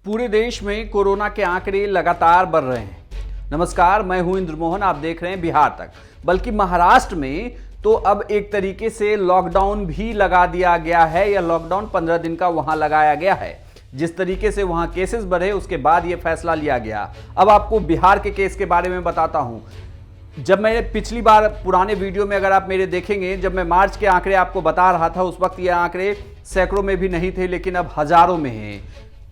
पूरे देश में कोरोना के आंकड़े लगातार बढ़ रहे हैं। नमस्कार, मैं हूं इंद्र मोहन, आप देख रहे हैं बिहार तक। बल्कि महाराष्ट्र में तो अब एक तरीके से लॉकडाउन भी लगा दिया गया है, या लॉकडाउन 15 दिन का वहां लगाया गया है। जिस तरीके से वहां केसेस बढ़े उसके बाद यह फैसला लिया गया। अब आपको बिहार के केस के बारे में बताता हूं। जब मैं पिछली बार पुराने वीडियो में अगर आप मेरे देखेंगे, जब मैं मार्च के आंकड़े आपको बता रहा था, उस वक्त ये आंकड़े सैकड़ों में भी नहीं थे, लेकिन अब हजारों में हैं।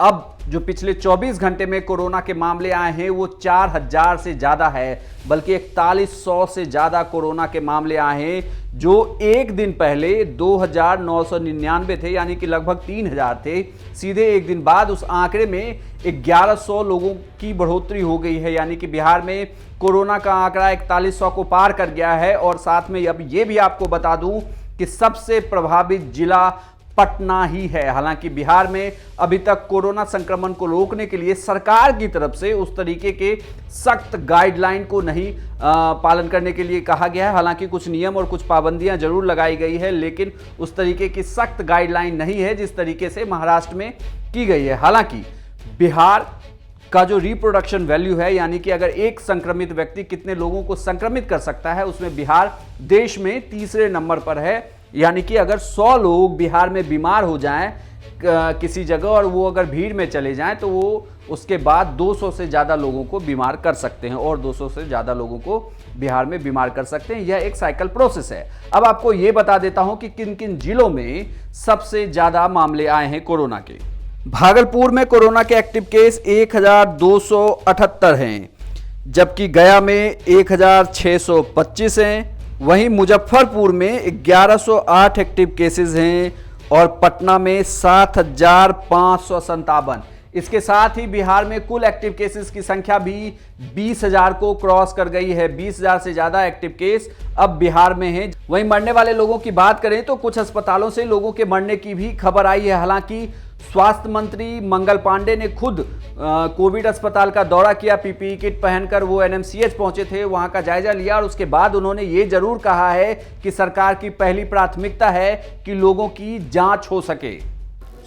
अब जो पिछले 24 घंटे में कोरोना के मामले आए हैं वो 4000 से ज़्यादा है, बल्कि 4100 से ज़्यादा कोरोना के मामले आए हैं, जो एक दिन पहले 2999 थे, यानी कि लगभग 3000 थे। सीधे एक दिन बाद उस आंकड़े में 1100 लोगों की बढ़ोतरी हो गई है, यानी कि बिहार में कोरोना का आंकड़ा 4100 को पार कर गया है। और साथ में अब ये भी आपको बता दूं कि सबसे प्रभावित जिला पटना ही है। हालांकि बिहार में अभी तक कोरोना संक्रमण को रोकने के लिए सरकार की तरफ से उस तरीके के सख्त गाइडलाइन को नहीं पालन करने के लिए कहा गया है। हालांकि कुछ नियम और कुछ पाबंदियां जरूर लगाई गई है, लेकिन उस तरीके की सख्त गाइडलाइन नहीं है जिस तरीके से महाराष्ट्र में की गई है। हालांकि बिहार का जो रिप्रोडक्शन वैल्यू है, यानी कि अगर एक संक्रमित व्यक्ति कितने लोगों को संक्रमित कर सकता है, उसमें बिहार देश में तीसरे नंबर पर है। यानी कि अगर 100 लोग बिहार में बीमार हो जाएं किसी जगह और वो अगर भीड़ में चले जाएं, तो वो उसके बाद 200 से ज़्यादा लोगों को बीमार कर सकते हैं, और 200 से ज़्यादा लोगों को बिहार में बीमार कर सकते हैं। यह एक साइकिल प्रोसेस है। अब आपको ये बता देता हूं कि किन किन जिलों में सबसे ज़्यादा मामले आए हैं कोरोना के। भागलपुर में कोरोना के एक्टिव केस 1278 हैं, जबकि गया में 1625 हैं। वहीं मुजफ्फरपुर में 1108 एक्टिव केसेस हैं और पटना में 7557। इसके साथ ही बिहार में कुल एक्टिव केसेस की संख्या भी 20,000 को क्रॉस कर गई है। 20,000 से ज़्यादा एक्टिव केस अब बिहार में हैं। वहीं मरने वाले लोगों की बात करें तो कुछ अस्पतालों से लोगों के मरने की भी खबर आई है। हालांकि स्वास्थ्य मंत्री मंगल पांडे ने खुद कोविड अस्पताल का दौरा किया। पीपीई किट पहनकर वो एनएमसीएच पहुंचे थे, वहां का जायजा लिया, और उसके बाद उन्होंने ये जरूर कहा है कि सरकार की पहली प्राथमिकता है कि लोगों की जांच हो सके।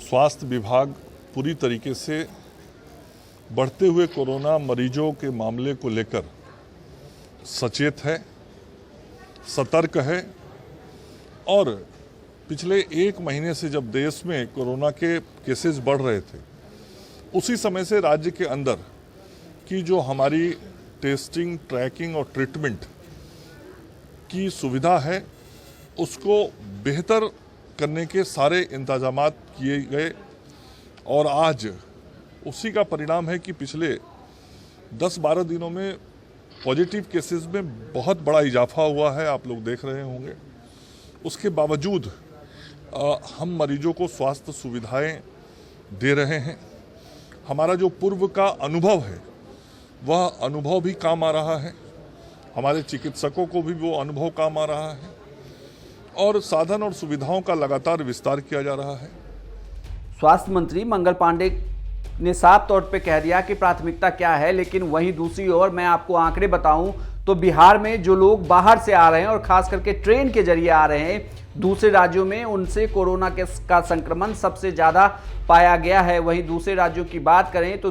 स्वास्थ्य विभाग पूरी तरीके से बढ़ते हुए कोरोना मरीजों के मामले को लेकर सचेत है, सतर्क है। और पिछले एक महीने से जब देश में कोरोना के केसेस बढ़ रहे थे, उसी समय से राज्य के अंदर की जो हमारी टेस्टिंग, ट्रैकिंग और ट्रीटमेंट की सुविधा है, उसको बेहतर करने के सारे इंतजामात किए गए। और आज उसी का परिणाम है कि पिछले 10-12 दिनों में पॉजिटिव केसेस में बहुत बड़ा इजाफा हुआ है, आप लोग देख रहे होंगे। उसके बावजूद हम मरीजों को स्वास्थ्य सुविधाएं दे रहे हैं। हमारा जो पूर्व का अनुभव है वह अनुभव भी काम आ रहा है, हमारे चिकित्सकों को भी वो अनुभव काम आ रहा है, और साधन और सुविधाओं का लगातार विस्तार किया जा रहा है। स्वास्थ्य मंत्री मंगल पांडे ने साफ तौर पे कह दिया कि प्राथमिकता क्या है, लेकिन वहीं दूसरी ओर मैं आपको आंकड़े बताऊं तो बिहार में जो लोग बाहर से आ रहे हैं और खास करके ट्रेन के जरिए आ रहे हैं दूसरे राज्यों में, उनसे कोरोना का संक्रमण सबसे ज़्यादा पाया गया है। वहीं दूसरे राज्यों की बात करें तो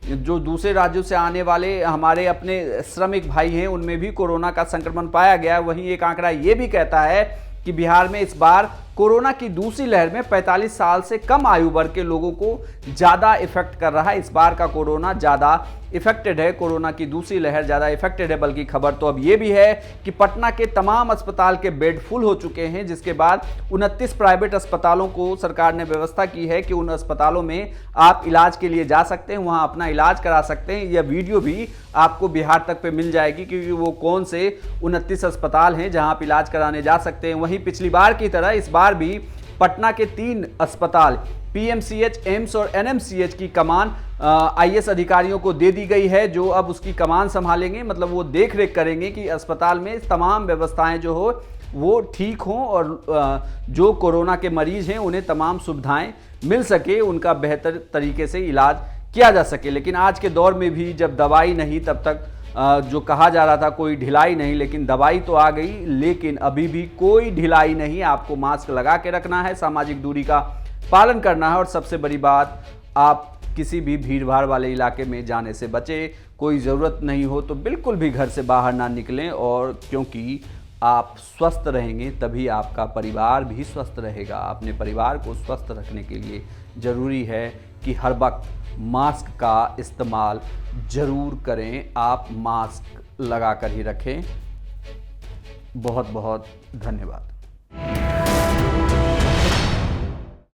जो दूसरे राज्यों से आने वाले हमारे अपने श्रमिक भाई हैं, उनमें भी कोरोना का संक्रमण पाया गया। वहीं एक आंकड़ा ये भी कहता है कि बिहार में इस बार कोरोना की दूसरी लहर में 45 साल से कम आयु वर्ग के लोगों को ज़्यादा इफेक्ट कर रहा है। इस बार का कोरोना ज़्यादा इफेक्टेड है, कोरोना की दूसरी लहर ज़्यादा इफेक्टेड है। बल्कि खबर तो अब ये भी है कि पटना के तमाम अस्पताल के बेड फुल हो चुके हैं, जिसके बाद 29 प्राइवेट अस्पतालों को सरकार ने व्यवस्था की है कि उन अस्पतालों में आप इलाज के लिए जा सकते हैं, वहाँ अपना इलाज करा सकते हैं। यह वीडियो भी आपको बिहार तक पे मिल जाएगी, क्योंकि वो कौन से 29 अस्पताल हैं जहाँ आप इलाज कराने जा सकते हैं। वहीं पिछली बार की तरह इस बार भी पटना के 3 अस्पताल पीएमसीएच, एम्स और एनएमसीएच की कमान आईएएस अधिकारियों को दे दी गई है, जो अब उसकी कमान संभालेंगे। मतलब वो देख रेख करेंगे कि अस्पताल में तमाम व्यवस्थाएं जो हो वो ठीक हों, और जो कोरोना के मरीज हैं उन्हें तमाम सुविधाएं मिल सके, उनका बेहतर तरीके से इलाज किया जा सके। लेकिन आज के दौर में भी जब दवाई नहीं, तब तक जो कहा जा रहा था कोई ढिलाई नहीं, लेकिन दवाई तो आ गई, लेकिन अभी भी कोई ढिलाई नहीं। आपको मास्क लगा के रखना है, सामाजिक दूरी का पालन करना है, और सबसे बड़ी बात, आप किसी भी भीड़ भाड़ वाले इलाके में जाने से बचें। कोई ज़रूरत नहीं हो तो बिल्कुल भी घर से बाहर ना निकलें, और क्योंकि आप स्वस्थ रहेंगे तभी आपका परिवार भी स्वस्थ रहेगा। अपने परिवार को स्वस्थ रखने के लिए ज़रूरी है कि हर वक्त मास्क का इस्तेमाल ज़रूर करें। आप मास्क लगा कर ही रखें। बहुत बहुत धन्यवाद।